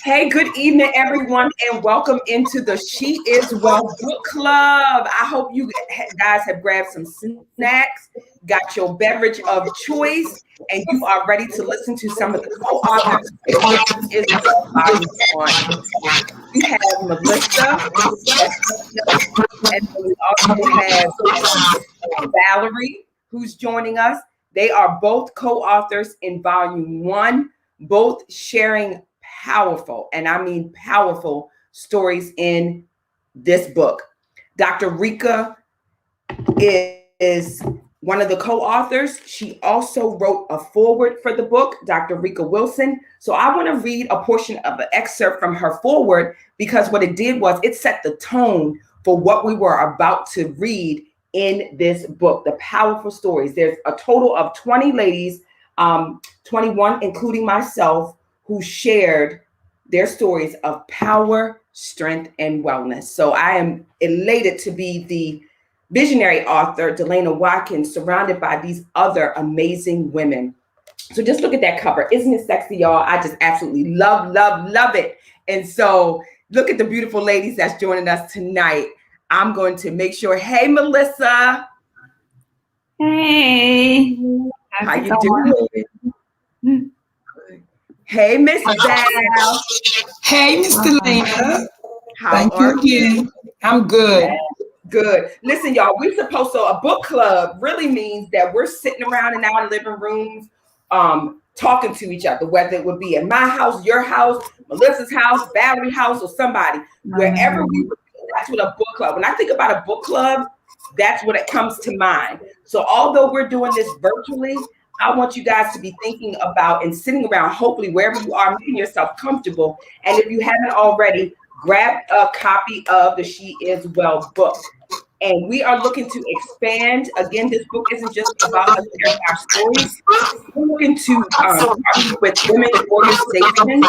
Hey, good evening, everyone, and welcome into the She Is Well Book Club. I hope you guys have grabbed some snacks, got your beverage of choice, and you are ready to listen to some of the co-authors of She Is Well Volume 1. We have Melissa, that's joining us, and then we also have Valerie, who's joining us. They are both co-authors in Volume 1, both sharing powerful, and I mean powerful, stories in this book. Dr. Rika is one of the co-authors. She also wrote a foreword for the book, Dr. Rika Wilson. So I want to read a portion of an excerpt from her foreword because what it did was it set the tone for what we were about to read in this book, the powerful stories. There's a total of 20 ladies, 21, including myself, who shared their stories of power, strength, and wellness. So I am elated to be the visionary author, Delana Watkins, surrounded by these other amazing women. So just look at that cover. Isn't it sexy, y'all? I just absolutely love it. And so look at the beautiful ladies that's joining us tonight. I'm going to make sure, hey, Melissa. Hey. How you doing? Hey, Miss Val. Hey, Miss Delana. How are you? I'm good. Good. Listen, y'all, we're supposed to, a book club really means that we're sitting around in our living rooms talking to each other, whether it would be in my house, your house, Melissa's house, Valerie's house, or somebody, wherever we would be. That's what a book club. When I think about a book club, that's what it comes to mind. So although we're doing this virtually, I want you guys to be thinking about and sitting around, hopefully wherever you are, making yourself comfortable. And if you haven't already, grab a copy of the She Is Well book. And we are looking to expand. Again, this book isn't just about us sharing our stories. We're looking to partner with women organizations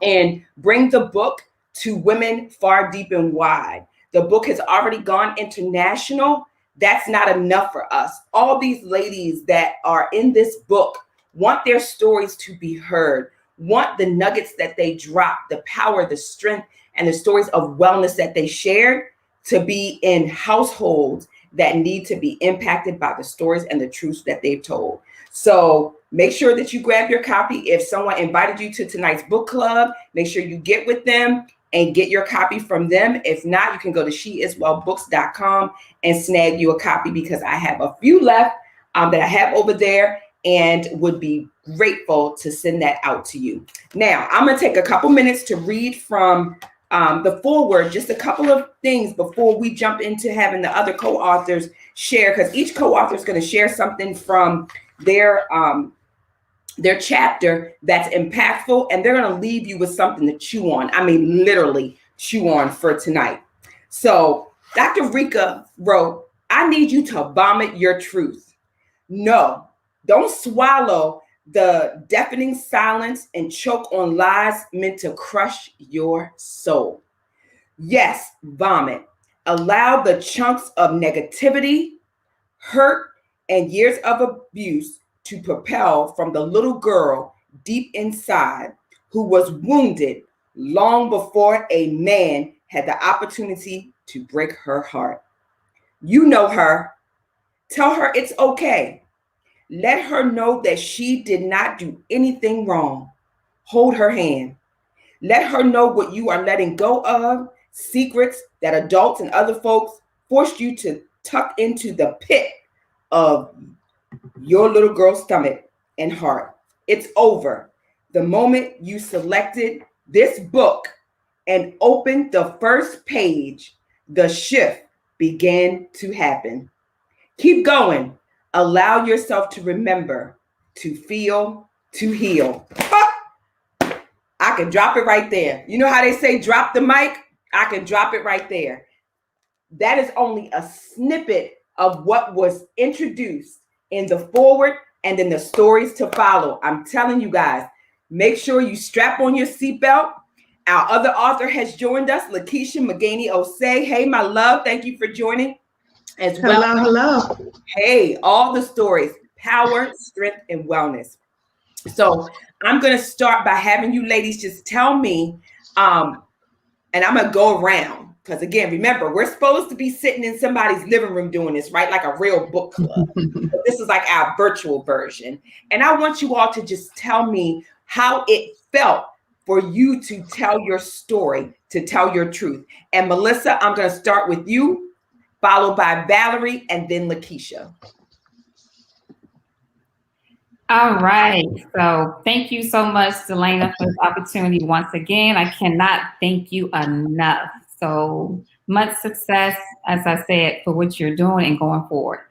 and bring the book to women far, deep, and wide. The book has already gone international. That's not enough for us. All these ladies that are in this book want their stories to be heard, want the nuggets that they drop, the power, the strength, and the stories of wellness that they shared to be in households that need to be impacted by the stories and the truths that they've told. So make sure that you grab your copy. If someone invited you to tonight's book club, make sure you get with them and get your copy from them. If not, you can go to sheiswellbooks.com and snag you a copy because I have a few left that I have over there and would be grateful to send that out to you. Now, I'm going to take a couple minutes to read from the foreword, just a couple of things before we jump into having the other co-authors share, because each co-author is going to share something from their chapter that's impactful, and they're going to leave you with something to chew on. I mean, literally chew on for tonight. So Dr. Rika wrote, I need you to vomit your truth. No, don't swallow the deafening silence and choke on lies meant to crush your soul. Yes, vomit. Allow the chunks of negativity, hurt, and years of abuse to propel from the little girl deep inside who was wounded long before a man had the opportunity to break her heart. You know her. Tell her it's okay. Let her know that she did not do anything wrong. Hold her hand. Let her know what you are letting go of, secrets that adults and other folks forced you to tuck into the pit of your little girl's stomach and heart. It's over. The moment you selected this book and opened the first page, the shift began to happen. Keep going. Allow yourself to remember, to feel, to heal. I can drop it right there. You know how they say drop the mic? I can drop it right there. That is only a snippet of what was introduced in the foreword and then the stories to follow. I'm telling you guys, make sure you strap on your seatbelt. Our other author has joined us, Lakeisha McGaney-Osei. Hey, my love, thank you for joining as well. Hello. Hey, all the stories, power, strength, and wellness. So I'm going to start by having you ladies just tell me, and I'm going to go around because, again, remember, we're supposed to be sitting in somebody's living room doing this, right? Like a real book club. But this is like our virtual version. And I want you all to just tell me how it felt for you to tell your story, to tell your truth. And Melissa, I'm going to start with you, followed by Valerie, and then Lakeisha. All right. So thank you so much, Delana, for this opportunity once again. I cannot thank you enough. So much success, as I said, for what you're doing and going forward.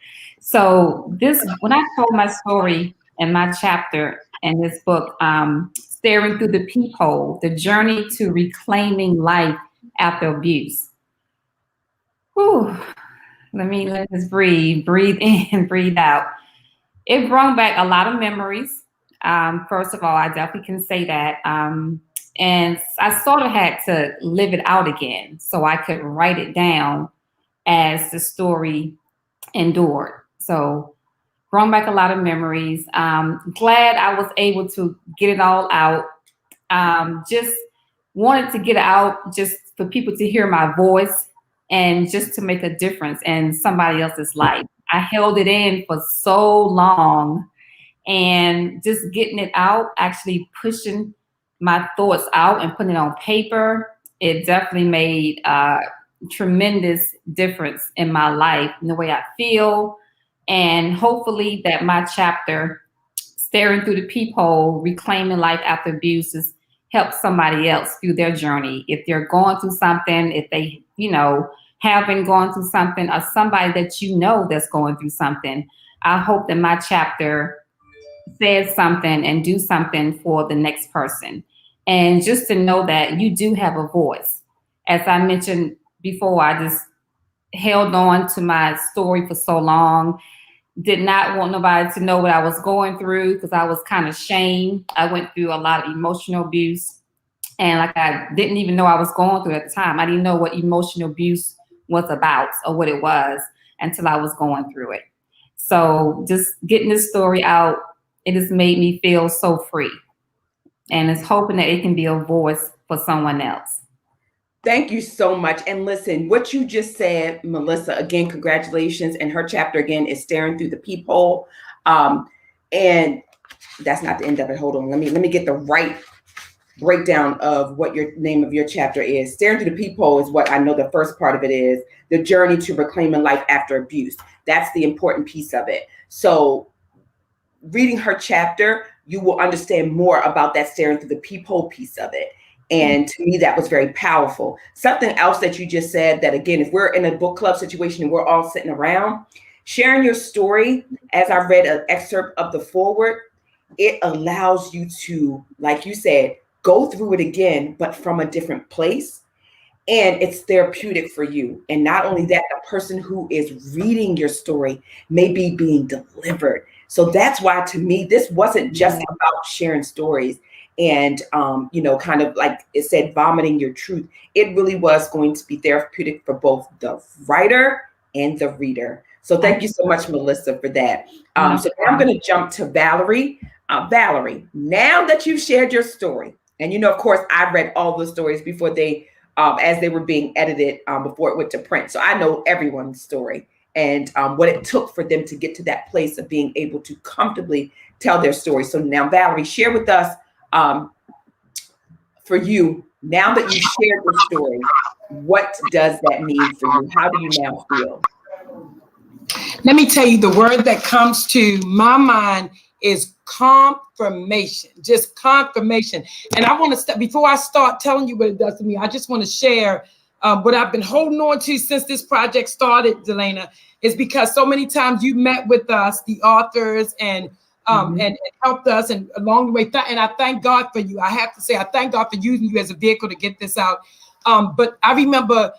So when I told my story in my chapter in this book, Staring Through the Peephole, The Journey to Reclaiming Life After Abuse. Whew. Let us breathe in, breathe out. It brought back a lot of memories. First of all, I definitely can say that. And I sort of had to live it out again so I could write it down as the story endured. So brought back a lot of memories. Glad I was able to get it all out. Just wanted to get it out just for people to hear my voice and just to make a difference in somebody else's life. I held it in for so long, and just getting it out, actually pushing my thoughts out and putting it on paper, it definitely made a tremendous difference in my life, in the way I feel. And hopefully that my chapter, Staring Through the Peephole, Reclaiming Life After Abuse, has helped somebody else through their journey. If they're going through something, if they, have been going through something, or somebody that that's going through something, I hope that my chapter says something and do something for the next person. And just to know that you do have a voice. As I mentioned before, I just held on to my story for so long, did not want nobody to know what I was going through because I was kind of ashamed. I went through a lot of emotional abuse, and I didn't even know I was going through it at the time. I didn't know what emotional abuse was about or what it was until I was going through it. So just getting this story out, it has made me feel so free. And it's hoping that it can be a voice for someone else. Thank you so much. And listen, what you just said, Melissa, again, congratulations. And her chapter, again, is Staring Through the Peephole. And that's not the end of it. Hold on. Let me get the right breakdown of what your name of your chapter is. Staring Through the Peephole is what I know the first part of it is, the journey to reclaiming life after abuse. That's the important piece of it. So reading her chapter, you will understand more about that staring through the peephole piece of it. And to me, that was very powerful. Something else that you just said, that again, if we're in a book club situation and we're all sitting around, sharing your story, as I read an excerpt of the foreword, it allows you to, like you said, go through it again, but from a different place. And it's therapeutic for you. And not only that, the person who is reading your story may be being delivered. So that's why, to me, this wasn't just about sharing stories and, kind of like it said, vomiting your truth. It really was going to be therapeutic for both the writer and the reader. So thank you so much, Melissa, for that. So now I'm going to jump to Valerie. Valerie, now that you've shared your story, and of course, I read all the stories before they, as they were being edited before it went to print. So I know everyone's story and what it took for them to get to that place of being able to comfortably tell their story. So now, Valerie, share with us, for you, now that you've shared the story, what does that mean for you? How do you now feel? Let me tell you, the word that comes to my mind is confirmation, just confirmation. And I want to before I start telling you what it does to me, I just want to share what I've been holding on to since this project started, Delana, is because so many times you met with us, the authors, and helped us and along the way. And I thank God for you. I have to say, I thank God for using you as a vehicle to get this out. But I remember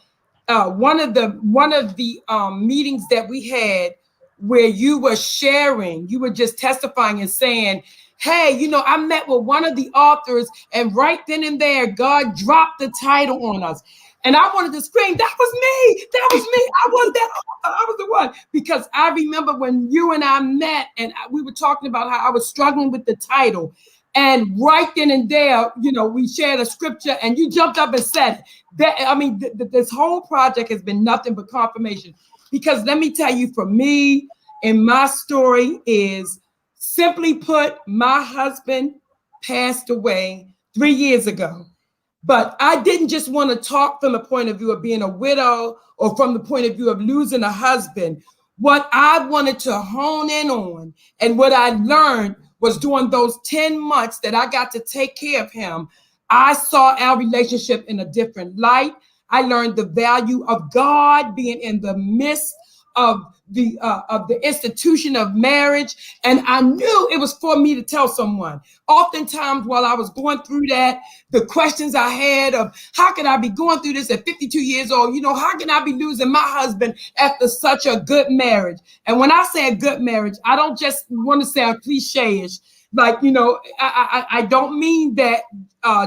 one of the meetings that we had where you were sharing, you were just testifying and saying, hey, I met with one of the authors, and right then and there, God dropped the title on us. And I wanted to scream, that was me. That was me. I was that author. I was the one. Because I remember when you and I met and we were talking about how I was struggling with the title. And right then and there, we shared a scripture and you jumped up and said that. This whole project has been nothing but confirmation. Because let me tell you, for me, and my story is, simply put, my husband passed away 3 years ago. But I didn't just want to talk from the point of view of being a widow or from the point of view of losing a husband. What I wanted to hone in on and what I learned was during those 10 months that I got to take care of him, I saw our relationship in a different light. I learned the value of God being in the midst of the institution of marriage. And I knew it was for me to tell someone. Oftentimes while I was going through that, the questions I had of how can I be going through this at 52 years old? How can I be losing my husband after such a good marriage? And when I say a good marriage, I don't just want to sound cliche-ish. I don't mean that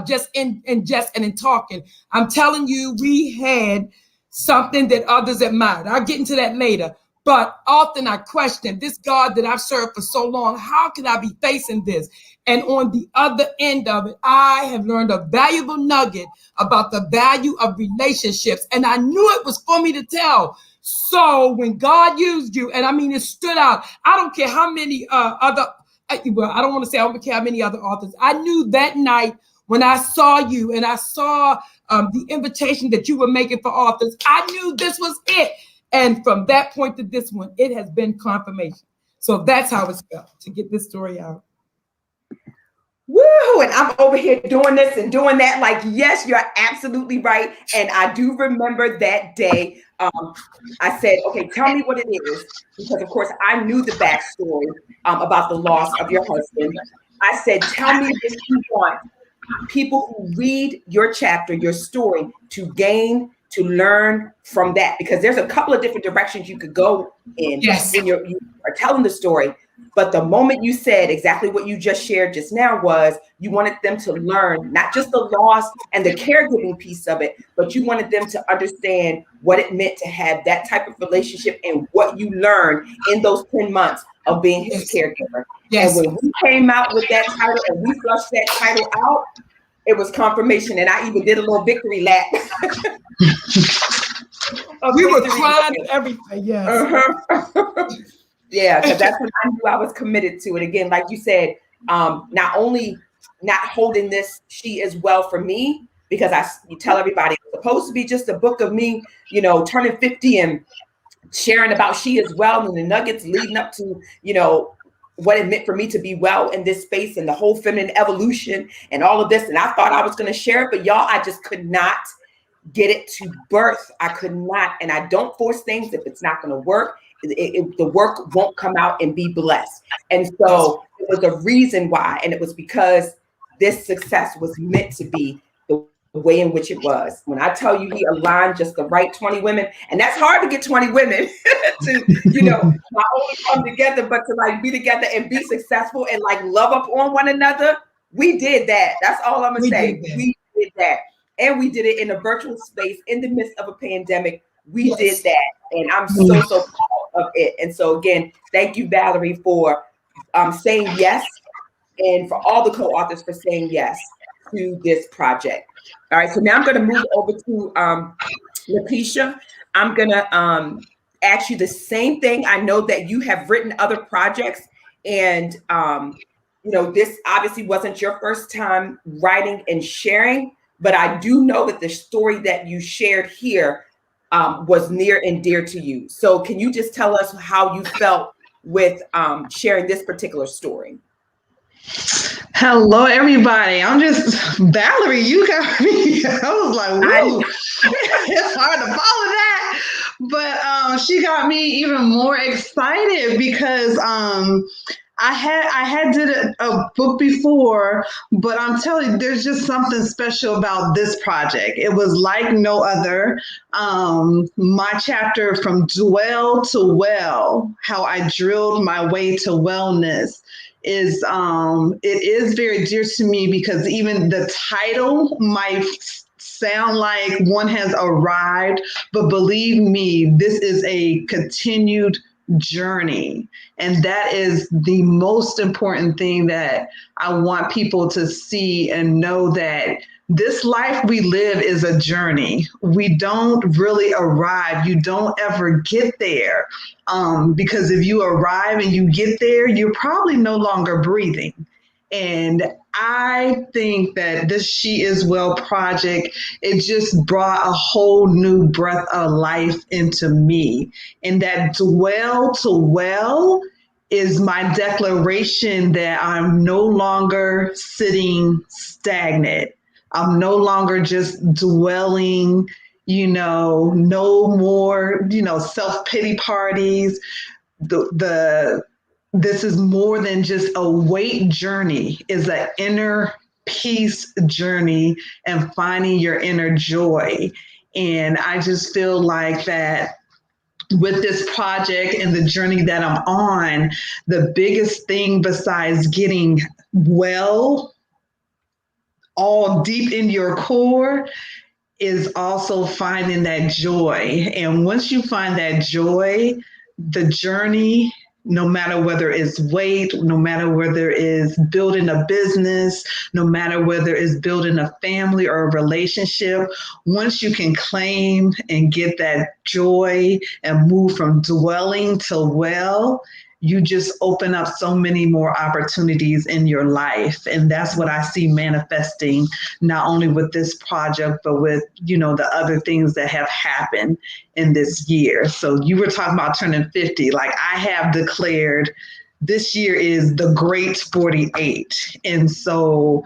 just in jest and in talking. I'm telling you, we had something that others admired. I'll get into that later. But often I question this God that I've served for so long. How can I be facing this? And on the other end of it, I have learned a valuable nugget about the value of relationships. And I knew it was for me to tell. So when God used you, and it stood out. I don't care how many I don't want to say I don't care how many other authors. I knew that night when I saw you and I saw the invitation that you were making for authors, I knew this was it. And from that point to this one, it has been confirmation. So that's how it's felt to get this story out. Woo! And I'm over here doing this and doing that. Like, yes, you're absolutely right. And I do remember that day. I said, okay, tell me what it is. Because, of course, I knew the backstory about the loss of your husband. I said, tell me if you want people who read your chapter, your story, to gain, to learn from that. Because there's a couple of different directions you could go in when you are telling the story. But the moment you said exactly what you just shared just now was you wanted them to learn not just the loss and the caregiving piece of it, but you wanted them to understand what it meant to have that type of relationship and what you learned in those 10 months of being his caregiver. Yes. And when we came out with that title and we flushed that title out, it was confirmation. And I even did a little victory lap. We were crying and everything, yes. Uh-huh. Yeah, because that's when I knew I was committed to it. Again, like you said, not only not holding this She Is Well for me, because you tell everybody it's supposed to be just a book of me, turning 50 and sharing about She Is Well and the nuggets leading up to, what it meant for me to be well in this space and the whole feminine evolution and all of this. And I thought I was going to share it, but y'all, I just could not get it to birth. I could not. And I don't force things if it's not going to work. The work won't come out and be blessed. And so it was a reason why. And it was because this success was meant to be the way in which it was. When I tell you he aligned just the right 20 women, and that's hard to get 20 women to, not only come together, but to be together and be successful and love up on one another. We did that. That's all I'm going to say. We did that. And we did it in a virtual space in the midst of a pandemic. We did that. And I'm so proud of it. And so again, thank you, Valerie, for saying yes, and for all the co-authors for saying yes to this project. All right, so now I'm going to move over to Lakeisha. I'm going to ask you the same thing. I know that you have written other projects, and this obviously wasn't your first time writing and sharing, but I do know that the story that you shared here was near and dear to you. So can you just tell us how you felt with sharing this particular story? Hello, everybody. I'm just, Valerie, you got me. I was like, whoa, it's hard to follow that. But she got me even more excited because I had did a book before, but I'm telling you, there's just something special about this project. It was like no other. My chapter From Dwell to Well, how I drilled my way to wellness, is it is very dear to me because even the title might sound like one has arrived, but believe me, this is a continued journey. And that is the most important thing that I want people to see and know, that this life we live is a journey. We don't really arrive. You don't ever get there. Because if you arrive and you get there, you're probably no longer breathing. And I think that this She Is Well project, it just brought a whole new breath of life into me. And that dwell to well is my declaration that I'm no longer sitting stagnant. I'm no longer just dwelling, no more, self-pity parties. This is more than just a weight journey, is an inner peace journey and finding your inner joy. And I just feel like that with this project and the journey that I'm on, the biggest thing besides getting well, all deep in your core, is also finding that joy. And once you find that joy, the journey, no matter whether it's weight, no matter whether it's building a business, no matter whether it's building a family or a relationship, once you can claim and get that joy and move from dwelling to well, you just open up so many more opportunities in your life. And that's what I see manifesting, not only with this project, but with, the other things that have happened in this year. So you were talking about turning 50. Like, I have declared this year is the great 48. And so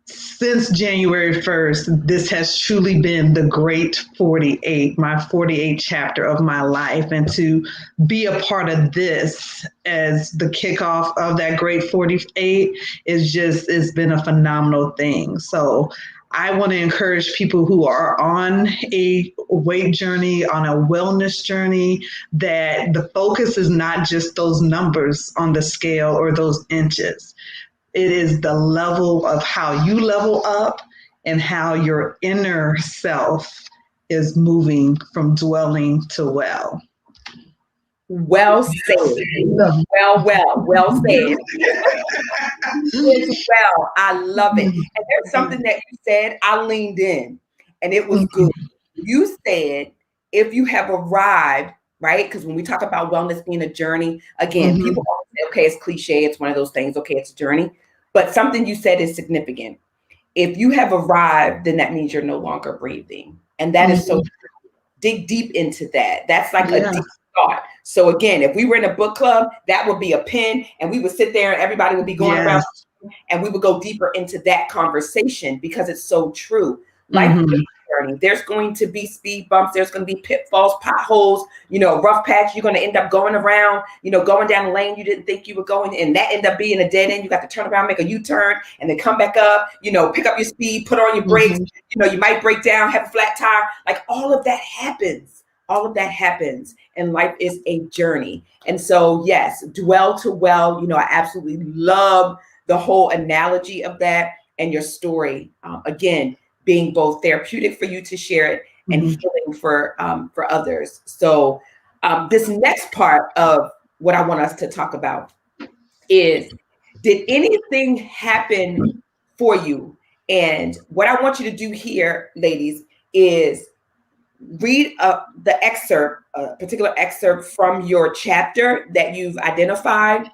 since January 1st, this has truly been the great 48, my 48 chapter of my life. And to be a part of this as the kickoff of that great 48 it's been a phenomenal thing. So I want to encourage people who are on a weight journey, on a wellness journey, that the focus is not just those numbers on the scale or those inches. It is the level of how you level up and how your inner self is moving from dwelling to well. Well said. Look, well said. It's well. I love it. And there's something that you said, I leaned in, and it was good. You said, if you have arrived, right? Because when we talk about wellness being a journey, again, people always say, okay, it's cliche. It's one of those things. Okay, it's a journey. But something you said is significant. If you have arrived, then that means you're no longer breathing. And that is so true. Dig deep into that. That's like a deep thought. So again, if we were in a book club, that would be a pen, and we would sit there and everybody would be going around, and we would go deeper into that conversation, because it's so true. Life is a journey. There's going to be speed bumps. There's going to be pitfalls, potholes, rough patch. You're going to end up going around, going down a lane you didn't think you were going, and that end up being a dead end. You got to turn around, make a U-turn, and then come back up, pick up your speed, put on your brakes. You might break down, have a flat tire. Like, all of that happens. All of that happens, and life is a journey. And so, yes, dwell to well, I absolutely love the whole analogy of that, and your story, again, being both therapeutic for you to share it and healing for others. So this next part of what I want us to talk about is, did anything happen for you? And what I want you to do here, ladies, is read the excerpt, a particular excerpt from your chapter that you've identified,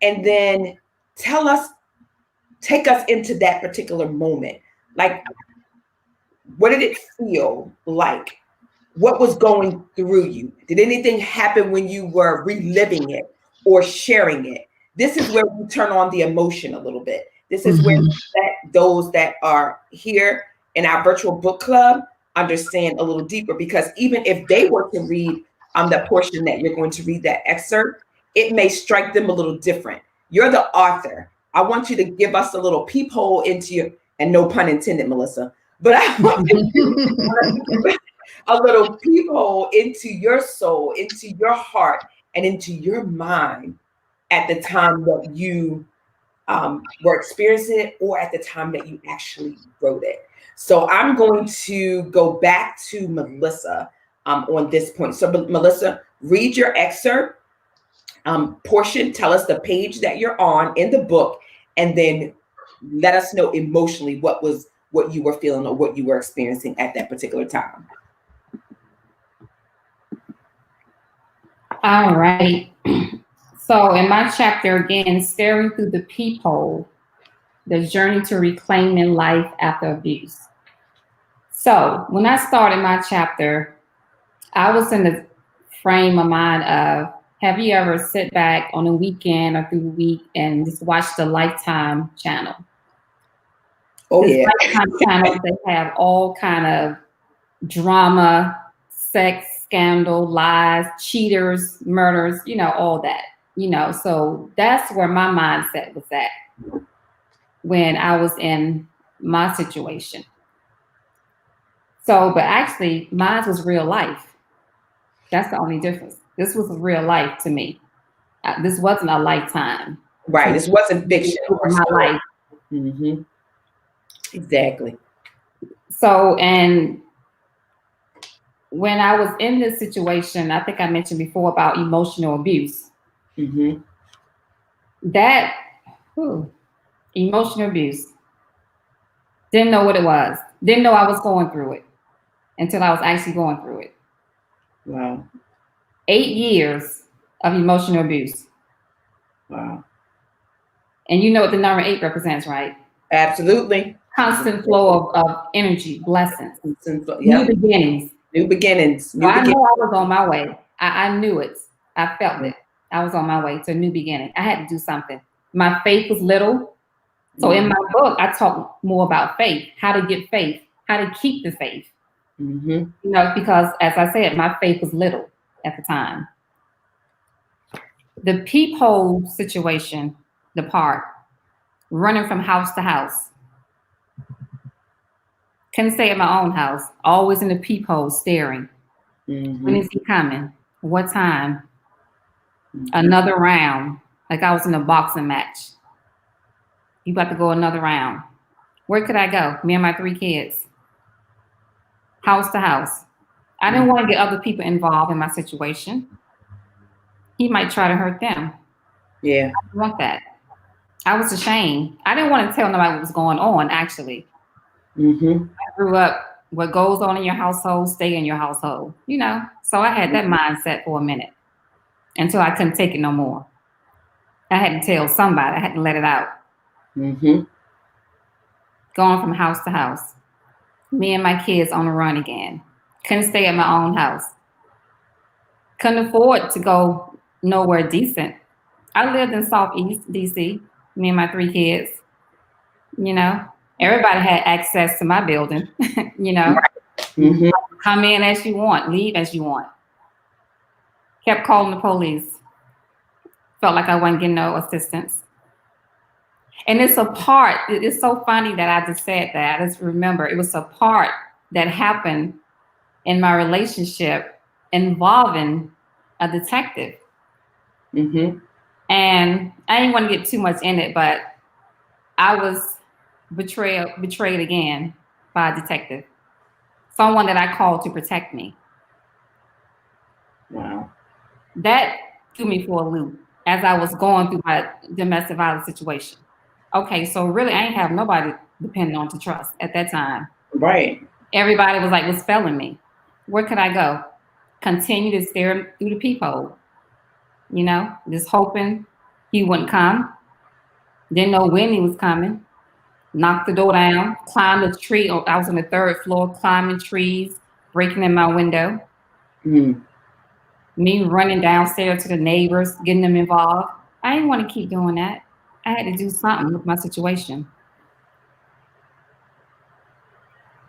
and then take us into that particular moment. Like, what did it feel like? What was going through you? Did anything happen when you were reliving it or sharing it? This is where we turn on the emotion a little bit. This is where those that are here in our virtual book club understand a little deeper, because even if they were to read the portion that you're going to read, that excerpt, it may strike them a little different. You're the author. I want you to give us a little peephole into your, and no pun intended, Melissa, but I want you to give a little peephole into your soul, into your heart, and into your mind at the time that you were experiencing it or at the time that you actually wrote it. So I'm going to go back to Melissa on this point. So Melissa, read your excerpt portion. Tell us the page that you're on in the book, and then let us know emotionally what you were feeling or what you were experiencing at that particular time. All right. So in my chapter, again, staring through the peephole, the journey to reclaiming life after abuse. So when I started my chapter, I was in the frame of mind of, have you ever sit back on a weekend or through the week and just watch the Lifetime channel? Oh, yeah. Lifetime channel, they have all kind of drama, sex, scandal, lies, cheaters, murders, all that, so that's where my mindset was at when I was in my situation. So, but actually mine was real life. That's the only difference. This was real life to me. This wasn't a Lifetime. Right. This wasn't fiction. My life. Mm-hmm. Exactly. So, and when I was in this situation, I think I mentioned before about emotional abuse. Mm-hmm. Emotional abuse. Didn't know what it was. Didn't know I was going through it until I was actually going through it. Wow. 8 years of emotional abuse. Wow. And you know what the number 8 represents, right? Absolutely. Constant flow of energy, blessings, Yep. new beginnings. New beginnings. I know I was on my way. I knew it. I felt it. I was on my way to a new beginning. I had to do something. My faith was little. So in my book, I talk more about faith, how to get faith, how to keep the faith. Mm-hmm. Because as I said, my faith was little at the time. The peephole situation, the part, running from house to house. Couldn't stay at my own house, always in the peephole staring. Mm-hmm. When is he coming? What time? Another round, like I was in a boxing match. You about to go another round. Where could I go? Me and my 3 kids. House to house. I didn't want to get other people involved in my situation. He might try to hurt them. Yeah. I didn't want that. I was ashamed. I didn't want to tell nobody what was going on, actually. Mm-hmm. I grew up, what goes on in your household, stay in your household, So I had that mindset for a minute until I couldn't take it no more. I had to tell somebody. I had to let it out. Mm-hmm. Going from house to house. Me and my kids on the run again. Couldn't stay at my own house. Couldn't afford to go nowhere decent. I lived in Southeast DC, me and my 3 kids. Everybody had access to my building, Right. Mm-hmm. Come in as you want, leave as you want. Kept calling the police. Felt like I wasn't getting no assistance. And it's so funny that I just said that. I just remember it was a part that happened in my relationship involving a detective. Mm-hmm. And I didn't want to get too much in it, but I was betrayed again by a detective. Someone that I called to protect me. Wow. That threw me for a loop as I was going through my domestic violence situation. Okay, so really I ain't have nobody depending on to trust at that time. Right. Everybody was failing me. Where could I go? Continue to stare through the peephole. Just hoping he wouldn't come. Didn't know when he was coming. Knocked the door down, climbed the tree. I was on the 3rd floor, climbing trees, breaking in my window. Mm. Me running downstairs to the neighbors, getting them involved. I didn't want to keep doing that. I had to do something with my situation.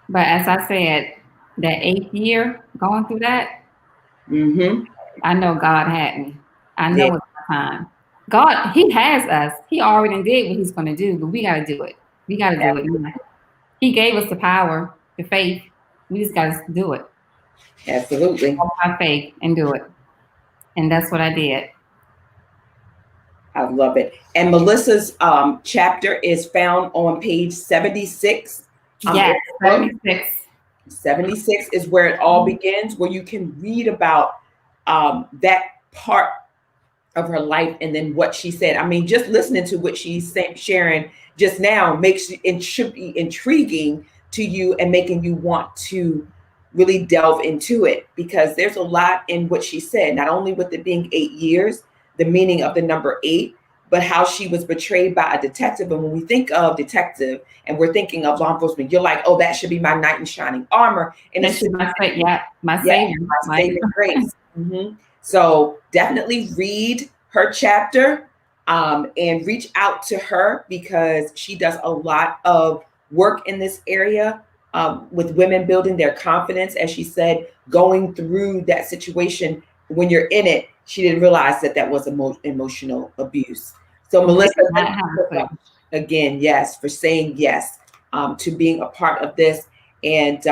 But as I said, that 8th year going through that, Mm-hmm. I know God had me. I know it's my time. God, He has us. He already did what He's going to do, but we got to do it. We got to do it. He gave us the power, the faith. We just got to do it. Absolutely. Walk by faith and do it. And that's what I did. I love it. And Melissa's chapter is found on page 76. Yes, 76. 76 is where it all begins, where you can read about that part of her life and then what she said. I mean, just listening to what she's sharing just now makes it should be intriguing to you and making you want to really delve into it, because there's a lot in what she said, not only with it being 8 years, the meaning of the number 8, but how she was betrayed by a detective. And when we think of detective and we're thinking of law enforcement, you're like, oh, that should be my knight in shining armor. And it's my savior, my saving grace. Mm-hmm. So definitely read her chapter and reach out to her, because she does a lot of work in this area with women building their confidence. As she said, going through that situation, when you're in it, she didn't realize that that was emotional abuse. So Melissa, thank you so much again, yes, for saying yes to being a part of this. And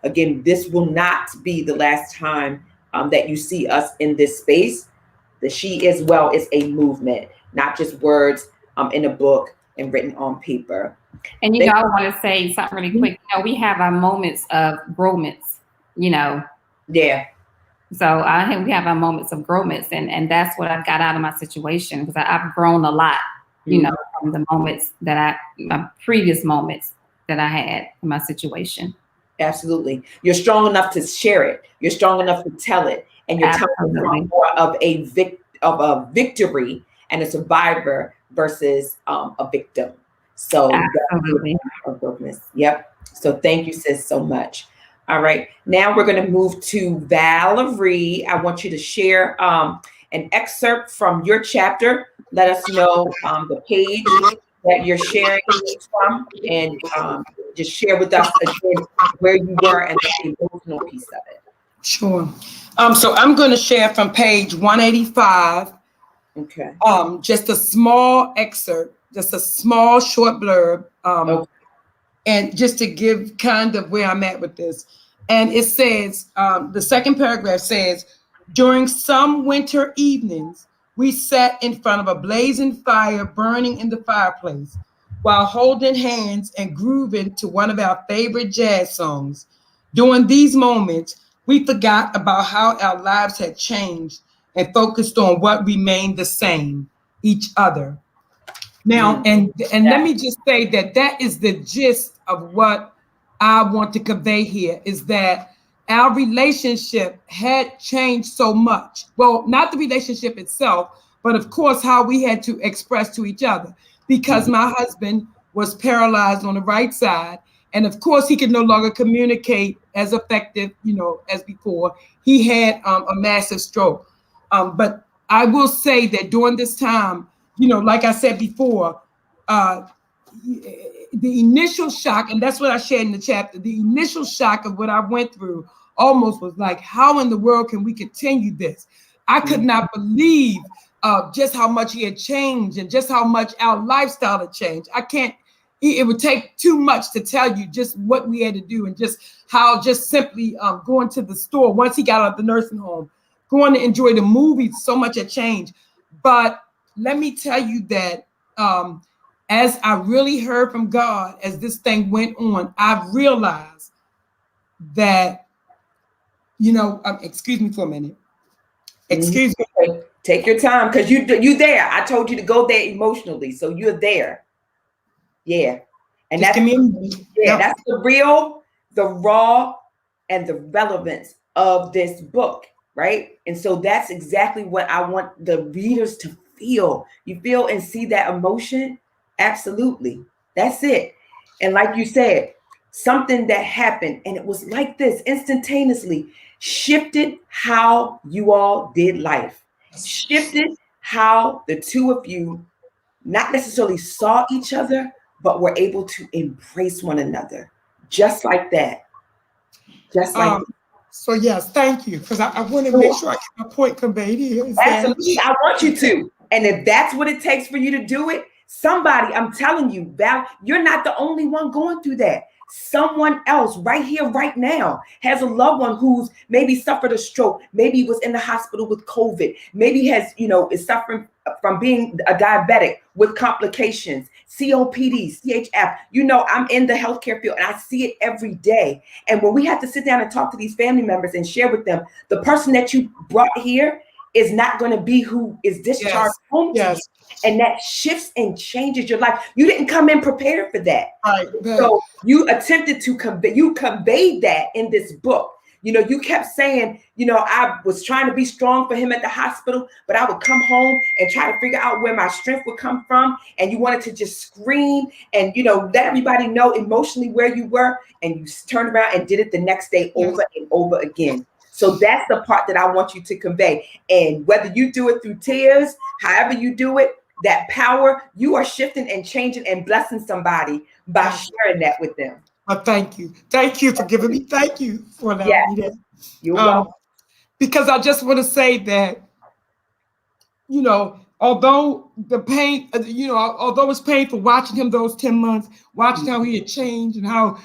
again, this will not be the last time that you see us in this space. The She Is Well is a movement, not just words in a book and written on paper. And you know, I want to say something really quick. You know, we have our moments of growments, you know. Yeah. So I think we have our moments of growments, and that's what I got out of my situation, because I've grown a lot, you know, from the moments that my previous moments that I had in my situation. Absolutely. You're strong enough to share it. You're strong enough to tell it. And you're telling more of a victory and a survivor versus a victim. So absolutely. Yep. So thank you, sis, so much. All right. Now we're going to move to Valerie. I want you to share an excerpt from your chapter. Let us know the page that you're sharing from, and just share with us again where you were and the emotional piece of it. Sure. So I'm going to share from page 185. Okay. Just a small excerpt, just a small short blurb, okay. And just to give kind of where I'm at with this. And it says, the second paragraph says, during some winter evenings, we sat in front of a blazing fire burning in the fireplace while holding hands and grooving to one of our favorite jazz songs. During these moments, we forgot about how our lives had changed and focused on what remained the same, each other. Now, and let me just say that is the gist of what I want to convey here, is that our relationship had changed so much. Well, not the relationship itself, but of course, how we had to express to each other, because my husband was paralyzed on the right side. And of course, he could no longer communicate as effective, you know, as before. He had a massive stroke. But I will say that during this time, you know, like I said before, the initial shock, and that's what I shared in the chapter, the initial shock of what I went through almost was like, how in the world can we continue this? I could not believe just how much he had changed and just how much our lifestyle had changed. It would take too much to tell you just what we had to do, and just how just simply going to the store once he got out of the nursing home, going to enjoy the movies, so much had changed. But let me tell you that as I really heard from God as this thing went on, I realized that, you know, excuse me for a minute. Excuse me. Take your time, because you there. I told you to go there emotionally, so you're there. Yeah. And that's the real, the raw, and the relevance of this book, right? And so that's exactly what I want the readers to feel. You feel and see that emotion? Absolutely. That's it. And like you said, something that happened, and it was like this, instantaneously shifted how you all did life, shifted how the two of you not necessarily saw each other, but were able to embrace one another, just like that. Just like that. So yes, thank you, because I want to make sure I get my point conveyed here. Absolutely, I want you to. And if that's what it takes for you to do it, somebody, I'm telling you, Val, you're not the only one going through that. someone else right here, right now, has a loved one who's maybe suffered a stroke, maybe was in the hospital with COVID, maybe has, is suffering from being a diabetic with complications, COPD, CHF. I'm in the healthcare field and I see it every day. And when we have to sit down and talk to these family members and share with them, the person that you brought here is not going to be who is discharged home to you. And that shifts and changes your life. You didn't come in prepared for that. Right. So you attempted to conveyed that in this book. You kept saying, I was trying to be strong for him at the hospital, but I would come home and try to figure out where my strength would come from. And you wanted to just scream and, let everybody know emotionally where you were. And you turned around and did it the next day over and over again. So that's the part that I want you to convey. And whether you do it through tears, however you do it, that power, you are shifting and changing and blessing somebody by sharing that with them. Thank you. Thank you for giving me. Thank you for that. Yes. You're welcome. Because I just want to say that, although the pain, although it's painful watching him those 10 months, watching how he had changed and how,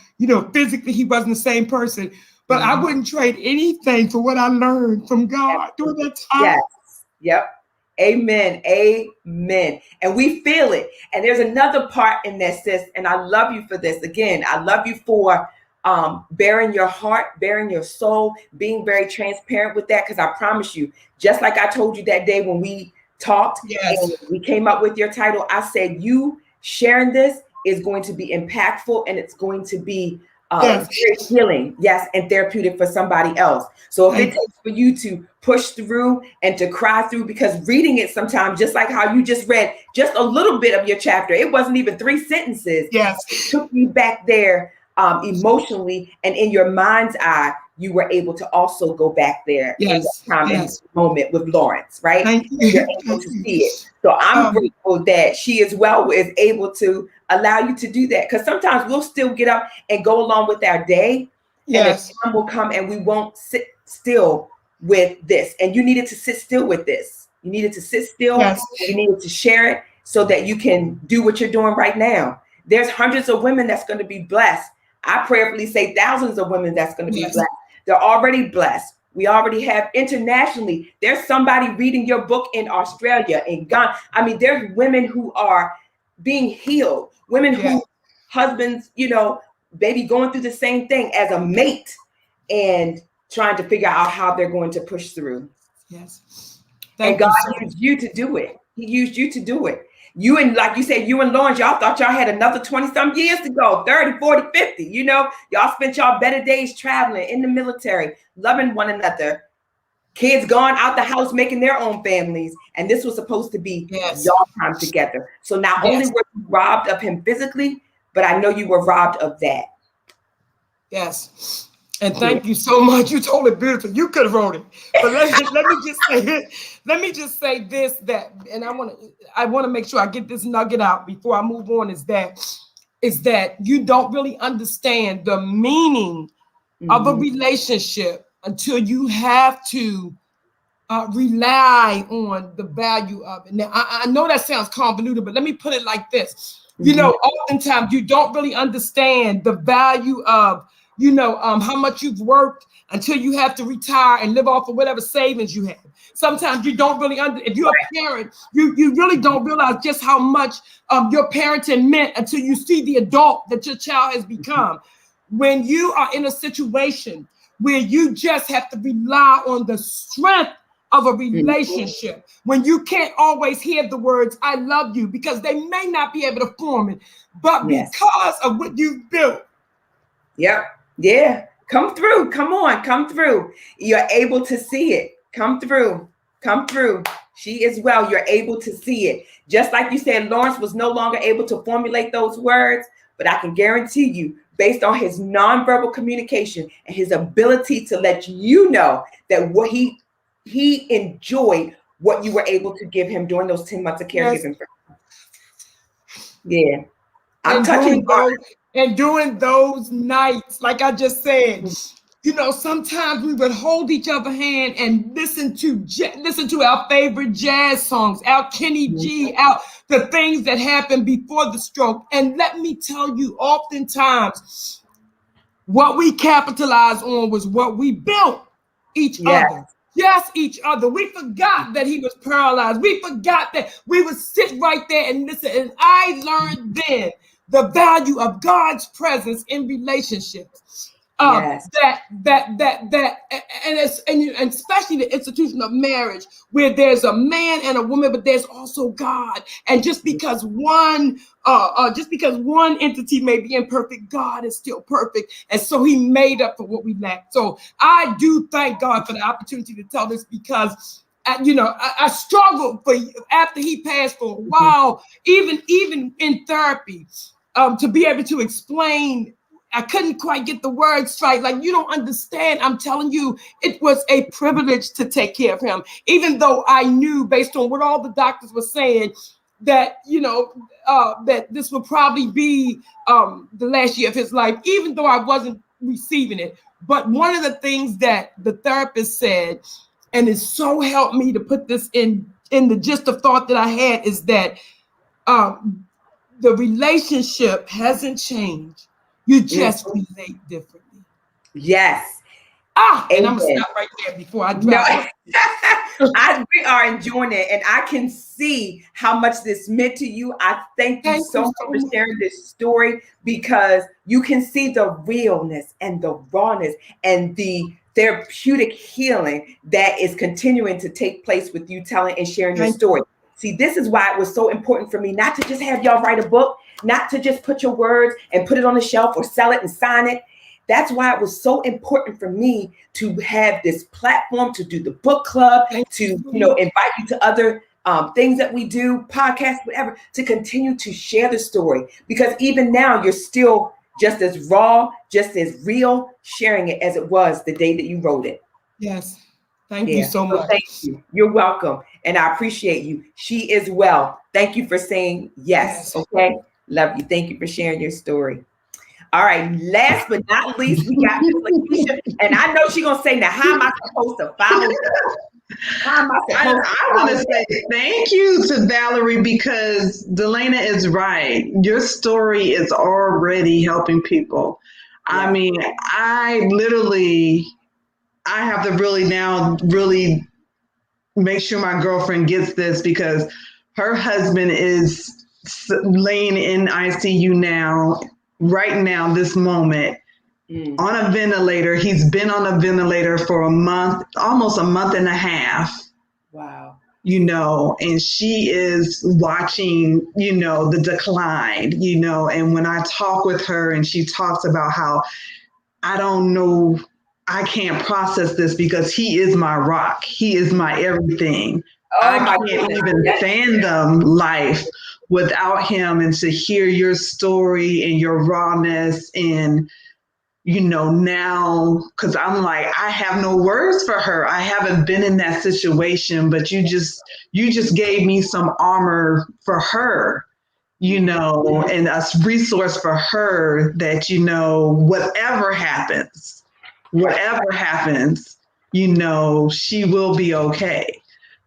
physically he wasn't the same person, but I wouldn't trade anything for what I learned from God during that time. Yes. Yep. Amen. Amen. And we feel it. And there's another part in that, sis. And I love you for this. Again, I love you for bearing your heart, bearing your soul, being very transparent with that. Because I promise you, just like I told you that day when we talked and we came up with your title, I said, you sharing this is going to be impactful and it's going to be very healing, and therapeutic for somebody else. So if it takes for you to push through and to cry through, because reading it sometimes, just like how you just read just a little bit of your chapter, it wasn't even 3 sentences. Yes. It took you back there emotionally, and in your mind's eye, you were able to also go back there in that time in this moment with Lawrence, right? Thank you. You're able to see it. So I'm grateful that she as well is able to allow you to do that, because sometimes we'll still get up and go along with our day, and the time will come and we won't sit still with this. And you needed to sit still with this. You needed to sit still. You needed to share it so that you can do what you're doing right now. There's hundreds of women that's going to be blessed. I prayerfully say thousands of women that's going to be blessed. They're already blessed. We already have internationally. There's somebody reading your book in Australia, in Ghana. I mean, there's women who are being healed, women who husbands, maybe going through the same thing as a mate and trying to figure out how they're going to push through. And God used you to do it. He used you to do it. You and, like you said, you and Lawrence, y'all thought y'all had another 20-some years to go, 30, 40, 50. Y'all spent y'all better days traveling, in the military, loving one another. Kids gone out the house, making their own families. And this was supposed to be y'all time together. So not only were you robbed of him physically, but I know you were robbed of that. Yes. And thank you so much. You told it beautifully. You could have wrote it. But let me just say this, that, and I want to make sure I get this nugget out before I move on, is that you don't really understand the meaning of a relationship until you have to rely on the value of it. Now, I know that sounds convoluted, but let me put it like this. Oftentimes you don't really understand the value of how much you've worked until you have to retire and live off of whatever savings you have. Sometimes you don't really if you're a parent, you really don't realize just how much your parenting meant until you see the adult that your child has become. When you are in a situation where you just have to rely on the strength of a relationship, when you can't always hear the words, I love you, because they may not be able to form it, but because of what you've built. Yeah. Come through. Come on. Come through. You're able to see it. Come through. Come through. She as well. You're able to see it. Just like you said, Lawrence was no longer able to formulate those words, but I can guarantee you, based on his nonverbal communication and his ability to let you know that what he enjoyed what you were able to give him during those 10 months of caregiving. I'm touching and during those nights, like I just said, sometimes we would hold each other's hand and listen to our favorite jazz songs, our Kenny G, the things that happened before the stroke. And let me tell you, oftentimes What we capitalized on was what we built each other. Yes, each other. We forgot that he was paralyzed. We forgot that we would sit right there and listen. And I learned then the value of God's presence in relationships. And especially the institution of marriage, where there's a man and a woman, but there's also God. And just because one entity may be imperfect, God is still perfect, and so He made up for what we lacked. So I do thank God for the opportunity to tell this, because I struggled after he passed for a while, even in therapy, to be able to explain. I couldn't quite get the words right. Like, you don't understand. I'm telling you, it was a privilege to take care of him, even though I knew, based on what all the doctors were saying, that that this would probably be the last year of his life, even though I wasn't receiving it. But one of the things that the therapist said, and it so helped me to put this in the gist of thought that I had, is that the relationship hasn't changed. You just relate differently. Yes. And I'm gonna stop right there before I drive. We are enjoying it, and I can see how much this meant to you. I thank you so much for sharing this story, because you can see the realness and the rawness and the therapeutic healing that is continuing to take place with you telling and sharing your story. See, this is why it was so important for me not to just have y'all write a book, not to just put your words and put it on the shelf or sell it and sign it. That's why it was so important for me to have this platform, to do the book club, to invite you to other things that we do, podcasts, whatever, to continue to share the story. Because even now, you're still just as raw, just as real, sharing it as it was the day that you wrote it. Yes. Thank you so much. Thank you. You're welcome. And I appreciate you. She is well. Thank you for saying yes. Okay. Love you. Thank you for sharing your story. All right. Last but not least, we got Miss Lakeisha. And I know she's going to say, now, how am I supposed to follow this? I want to say thank you to Valerie, because Delana is right. Your story is already helping people. Yeah. I mean, I have to really make sure my girlfriend gets this, because her husband is laying in ICU right now, this moment, on a ventilator. He's been on a ventilator for a month, almost a month and a half. Wow. And she is watching, the decline, and when I talk with her and she talks about how, I don't know, I can't process this because he is my rock. He is my everything. I can't even fathom life without him. And to hear your story and your rawness, and, now, because I'm like, I have no words for her. I haven't been in that situation, but you just gave me some armor for her, and a resource for her that, whatever happens, she will be okay.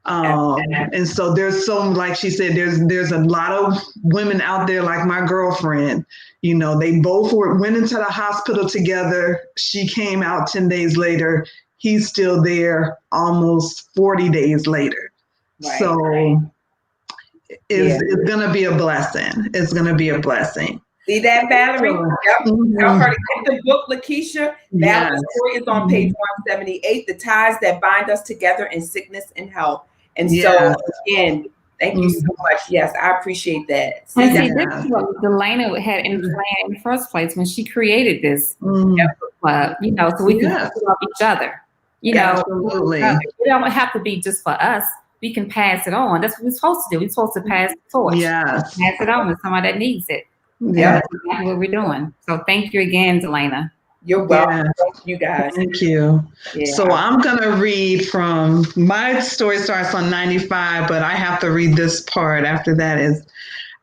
And so there's some, like she said, there's a lot of women out there like my girlfriend, they both went into the hospital together. She came out 10 days later. He's still there almost 40 days later. Right. So it's going to be a blessing. It's going to be a blessing. See that, Valerie? Yep. Tell her to get the book, Lakeisha. Valerie's story is on page 178, The Ties That Bind Us Together in Sickness and Health. And so, again, thank you so much. Yes, I appreciate that. And see, this is what Delana had in plan in the first place when she created this club, so we can help each other. Absolutely. It don't have to be just for us. We can pass it on. That's what we're supposed to do. We're supposed to pass the torch. Yes. Pass it on to somebody that needs it. Yeah. That's exactly what we're doing. So thank you again, Delana. You're welcome. Thank you, guys. Thank you. Yeah. So I'm going to read from, my story starts on 95, but I have to read this part after that. Is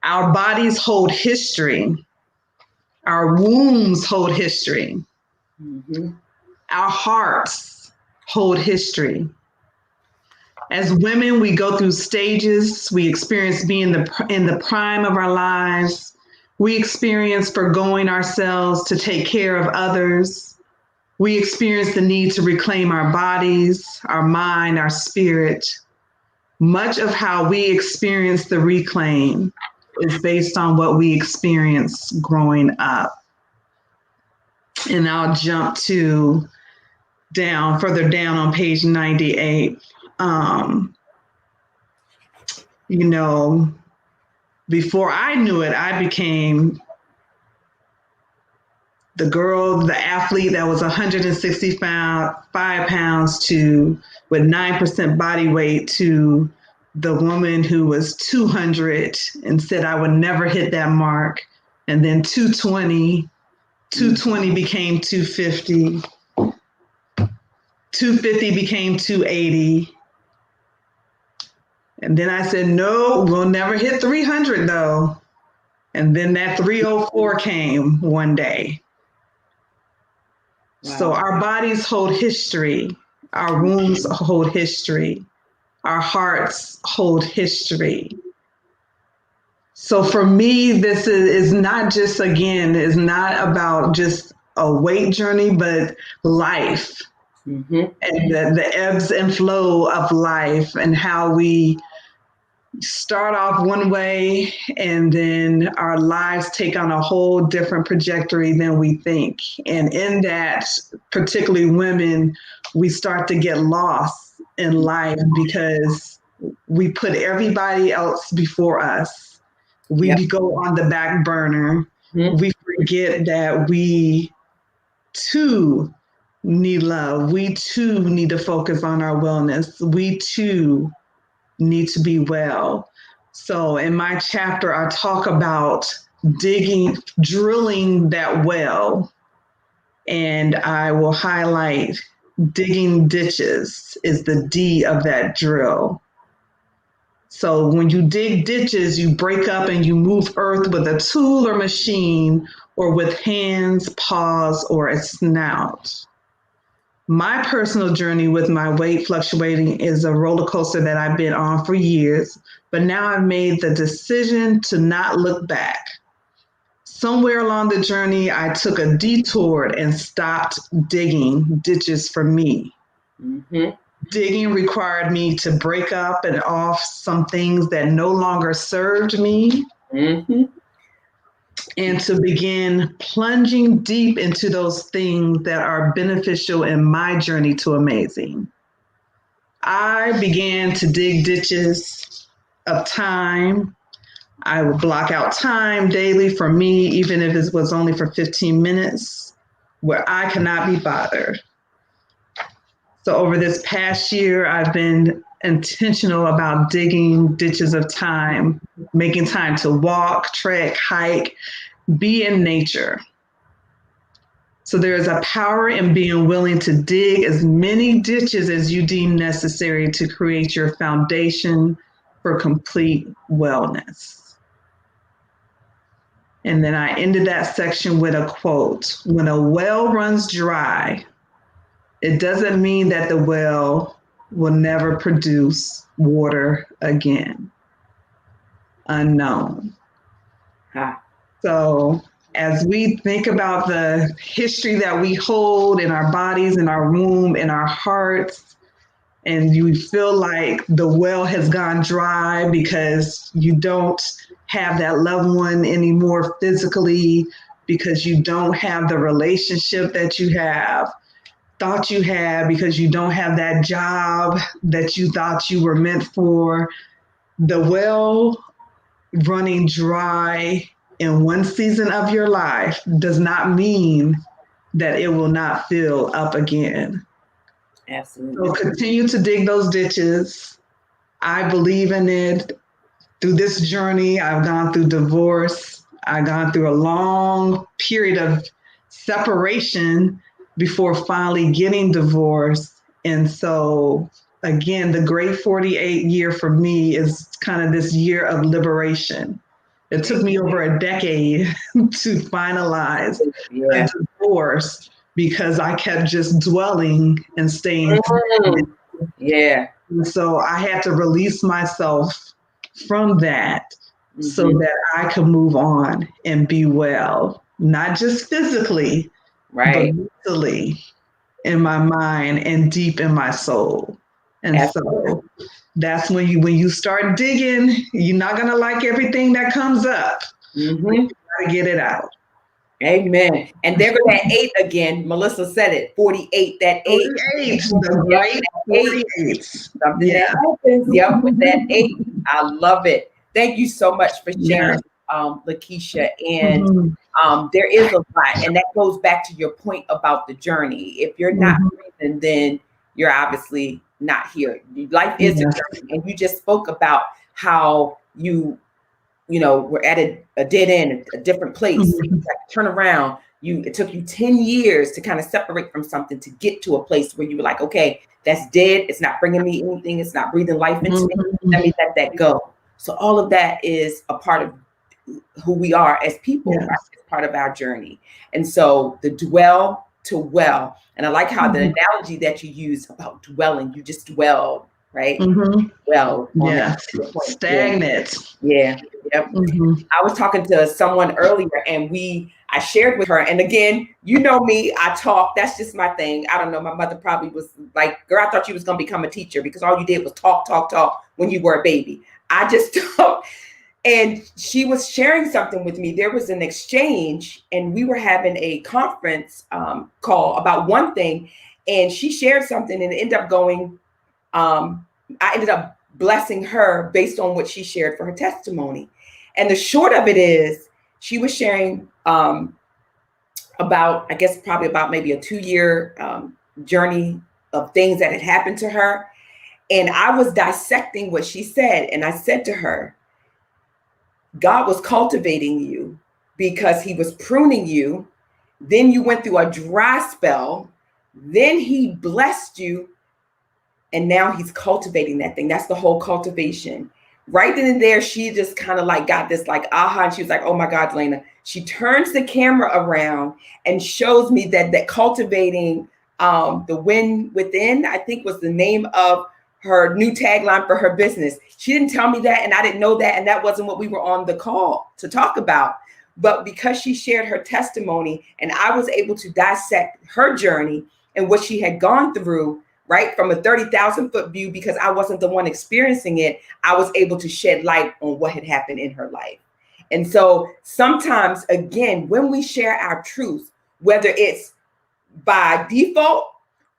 our bodies hold history. Our wombs hold history. Mm-hmm. Our hearts hold history. As women, we go through stages. We experience being in the prime of our lives. We experience forgoing ourselves to take care of others. We experience the need to reclaim our bodies, our mind, our spirit. Much of how we experience the reclaim is based on what we experienced growing up. And I'll jump to further down on page 98. Before I knew it, I became the girl, the athlete that was 165 pounds with 9% body weight to the woman who was 200 and said I would never hit that mark. And then 220 became 250. 250 became 280. And then I said, no, we'll never hit 300 though. And then that 304 came one day. Wow. So our bodies hold history. Our wombs hold history. Our hearts hold history. So for me, this is not just, again, is not about just a weight journey, but life. Mm-hmm. And the ebbs and flow of life and how we start off one way and then our lives take on a whole different trajectory than we think. And in that, particularly women, we start to get lost in life because we put everybody else before us. We go on the back burner. Mm-hmm. We forget that we too need love. We too need to focus on our wellness. We too need to be well. So in my chapter, I talk about drilling that well, and I will highlight digging ditches is the D of that drill. So when you dig ditches, you break up and you move earth with a tool or machine or with hands, paws, or a snout. My personal journey with my weight fluctuating is a roller coaster that I've been on for years, but now I've made the decision to not look back. Somewhere along the journey, I took a detour and stopped digging ditches for me. Mm-hmm. Digging required me to break up and off some things that no longer served me. Mm-hmm. And to begin plunging deep into those things that are beneficial in my journey to amazing. I began to dig ditches of time. I would block out time daily for me, even if it was only for 15 minutes, where I cannot be bothered. So over this past year, I've been intentional about digging ditches of time, making time to walk, trek, hike, be in nature. So there is a power in being willing to dig as many ditches as you deem necessary to create your foundation for complete wellness. And then I ended that section with a quote: when a well runs dry, it doesn't mean that the well will never produce water again. Unknown. Huh. So as we think about the history that we hold in our bodies, in our womb, in our hearts, and you feel like the well has gone dry because you don't have that loved one anymore physically, because you don't have the relationship that you thought you had, because you don't have that job that you thought you were meant for. The well running dry in one season of your life does not mean that it will not fill up again. Absolutely. So continue to dig those ditches. I believe in it. Through this journey, I've gone through divorce. I've gone through a long period of separation before finally getting divorced. And so again, the great 48 year for me is kind of this year of liberation. It took me over a decade to finalize a divorce because I kept just dwelling and staying. Yeah. And so I had to release myself from that so that I could move on and be well, not just physically, Right. but mentally, in my mind and deep in my soul. And so that's when you start digging, you're not gonna like everything that comes up. You gotta get it out. Amen. And there goes that 8 again. Melissa said it. 48. That 8. 48. The great 48. Something that happens. Yep, with that 8. I love it. Thank you so much for sharing, Lakeisha. And there is a lot, and that goes back to your point about the journey. If you're not breathing, then you're obviously not here. Life is a journey, and you just spoke about how you we're at a dead end, a different place. You had to turn around. It took you 10 years to kind of separate from something to get to a place where you were like, okay, that's dead. It's not bringing me anything. It's not breathing life into me. Let me let that go. So all of that is a part of who we are as people, right? It's part of our journey. And so the dwell to well, and I like how the analogy that you use about dwelling, you just dwell, right? Well, stagnant. Yeah. Yep. I was talking to someone earlier, and I shared with her, and again, you know me, I talk. That's just my thing. I don't know. My mother probably was like, girl, I thought you was going to become a teacher because all you did was talk when you were a baby. I just talked. And she was sharing something with me. There was an exchange, and we were having a conference call about one thing, and she shared something, and it ended up going, I ended up blessing her based on what she shared for her testimony. And the short of it is, she was sharing about, I guess, probably about maybe a 2-year journey of things that had happened to her. And I was dissecting what she said. And I said to her, God was cultivating you because he was pruning you. Then you went through a dry spell. Then he blessed you. And now he's cultivating that thing. That's the whole cultivation. Right then and there, she just kind of like got this like aha. And she was like, oh my God, Lena. She turns the camera around and shows me that cultivating the win within, I think was the name of her new tagline for her business. She didn't tell me that, and I didn't know that, and that wasn't what we were on the call to talk about. But because she shared her testimony, and I was able to dissect her journey and what she had gone through, right, from a 30,000 foot view, because I wasn't the one experiencing it, I was able to shed light on what had happened in her life. And so sometimes, again, when we share our truth, whether it's by default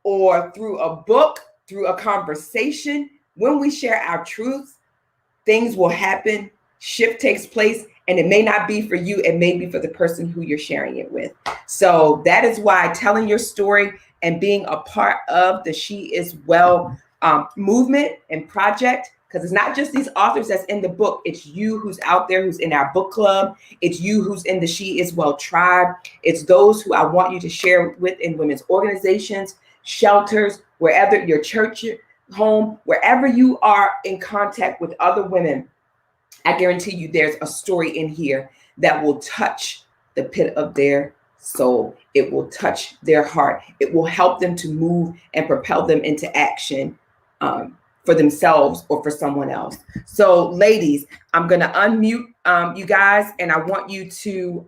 or through a book, through a conversation, when we share our truth, things will happen, shift takes place, and it may not be for you, it may be for the person who you're sharing it with. So that is why telling your story and being a part of the She Is Well movement and project, because it's not just these authors that's in the book, it's you who's out there, who's in our book club, it's you who's in the She Is Well tribe, it's those who I want you to share with in women's organizations, shelters, wherever your church, home, wherever you are in contact with other women. I guarantee you there's a story in here that will touch the pit of their soul. It will touch their heart. It will help them to move and propel them into action for themselves or for someone else. So ladies, I'm going to unmute you guys, and I want you to,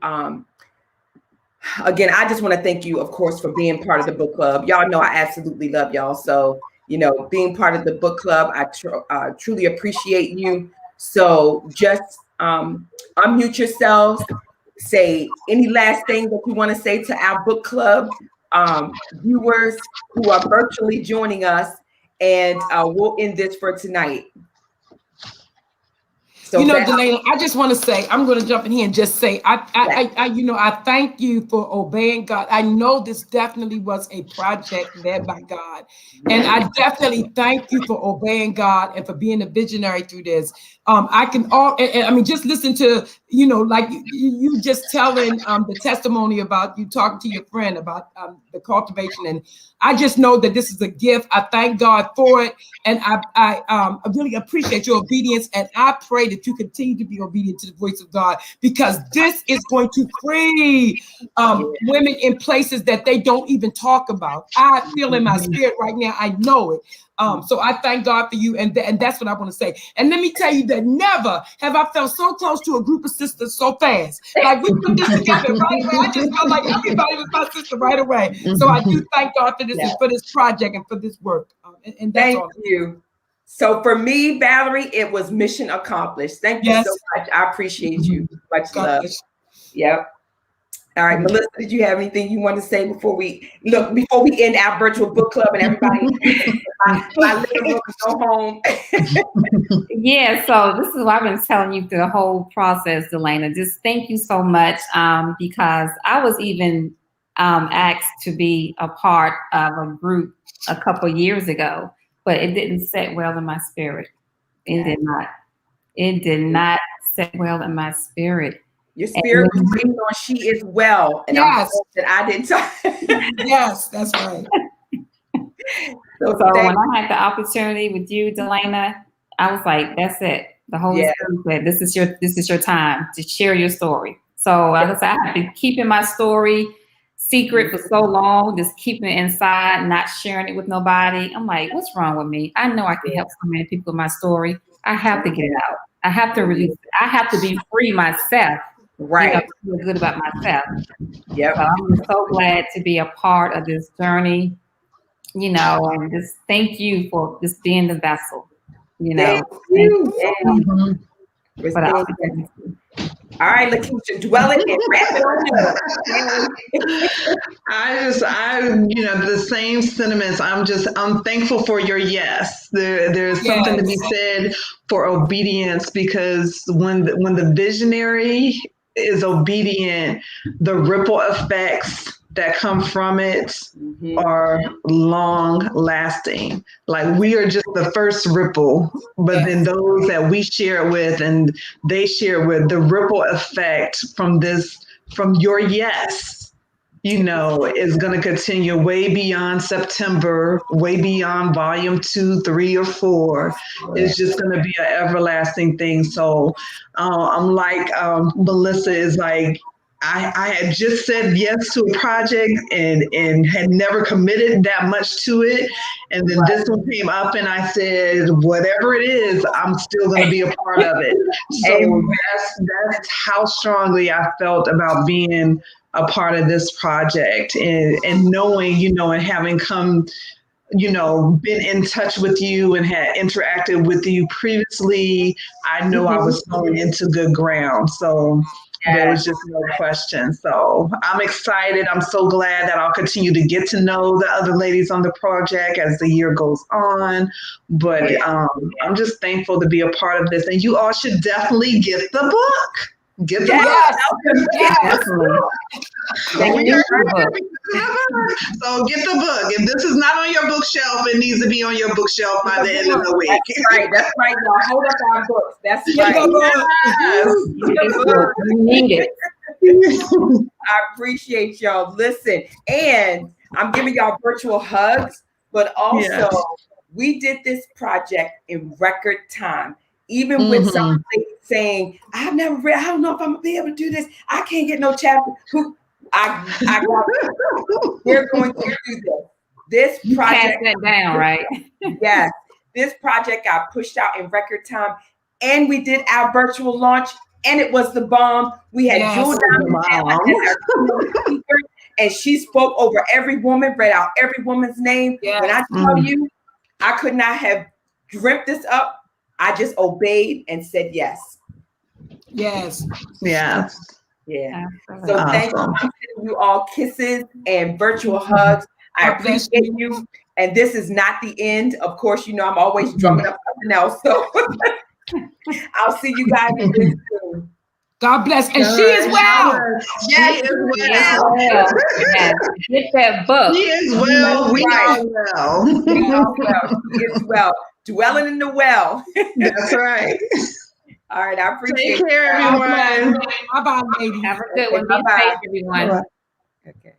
again, I just want to thank you, of course, for being part of the book club. Y'all know I absolutely love y'all. So, being part of the book club, I truly appreciate you. So just unmute yourselves, say any last thing that you want to say to our book club viewers who are virtually joining us, and we'll end this for tonight. So Delana, I just want to say, I'm going to jump in here and just say, I thank you for obeying God. I know this definitely was a project led by God. And I definitely thank you for obeying God and for being a visionary through this. Just listen to, like you just telling the testimony about you talking to your friend about the cultivation. And I just know that this is a gift. I thank God for it. And I really appreciate your obedience. And I pray that you continue to be obedient to the voice of God, because this is going to free women in places that they don't even talk about. I feel in my spirit right now, I know it. So I thank God for you, and that's what I want to say. And let me tell you that never have I felt so close to a group of sisters so fast. Like we put this together right away. I just felt like everybody was my sister right away. So I do thank God for this and for this project and for this work. And that's thank you. So for me, Valerie, it was mission accomplished. Thank you so much. I appreciate you. Much love. Yep. All right, Melissa, did you have anything you want to say before we end our virtual book club and everybody my living room go home? Yeah, so this is what I've been telling you through the whole process, Delana. Just thank you so much, because I was even asked to be a part of a group a couple years ago, but it didn't sit well in my spirit. It did not. It did not sit well in my spirit. Your spirit was waiting on She Is Well. And I'm glad that I didn't talk. Yes, that's right. So when I had the opportunity with you, Delana, I was like, that's it. The Holy Spirit said, this is your time to share your story. So I have been keeping my story secret for so long, just keeping it inside, not sharing it with nobody. I'm like, what's wrong with me? I know I can help so many people with my story. I have to get it out. I have to release it. I have to be free myself. Right. Feel good about myself. Yep. So I'm so glad to be a part of this journey, and just thank you for just being the vessel, Thank you. All right, Lakeisha, dwelling and wrapping on the same sentiments. I'm thankful for your yes. There's something to be said for obedience, because when the visionary is obedient, the ripple effects that come from it are long lasting. Like we are just the first ripple, but then those that we share it with and they share it with, the ripple effect from your yes, is going to continue way beyond September, way beyond volume 2, 3, or 4. It's just going to be an everlasting thing. So I'm like, Melissa is like, I had just said yes to a project and had never committed that much to it. And then this one came up and I said, whatever it is, I'm still going to be a part of it. So that's how strongly I felt about being a part of this project, and knowing, and having come, been in touch with you and had interacted with you previously, I know I was going into good ground. So there was just no question. So I'm excited. I'm so glad that I'll continue to get to know the other ladies on the project as the year goes on. But I'm just thankful to be a part of this. And you all should definitely get the book. Get the book. Yes. So get the book. If this is not on your bookshelf, it needs to be on your bookshelf by the end of the week. That's right, y'all. Hold up our books. That's right. You need it. I appreciate y'all. Listen, and I'm giving y'all virtual hugs, but also we did this project in record time. Even with some ladies saying, I've never read, I don't know if I'm gonna be able to do this. I can't get no chapter. I we're going to do this. This project that down, right? Yes. This project got pushed out in record time, and we did our virtual launch, and it was the bomb. We had Jewel Diamond, and she spoke over every woman, read out every woman's name. Yes. When I tell you, I could not have dreamt this up. I just obeyed and said yes. Yes. Yeah. Yeah. So thank you. I'm sending you all kisses and virtual hugs. I appreciate you. And this is not the end. Of course, I'm always drumming up something else. So I'll see you guys again soon. God bless. And she is well. She is well. Get that book. She is well. We are well. She is well. Dwelling in the well. That's right. All right. I appreciate it. Take care, everyone. Bye-bye, ladies. Have a good one. Be safe, everyone. Okay.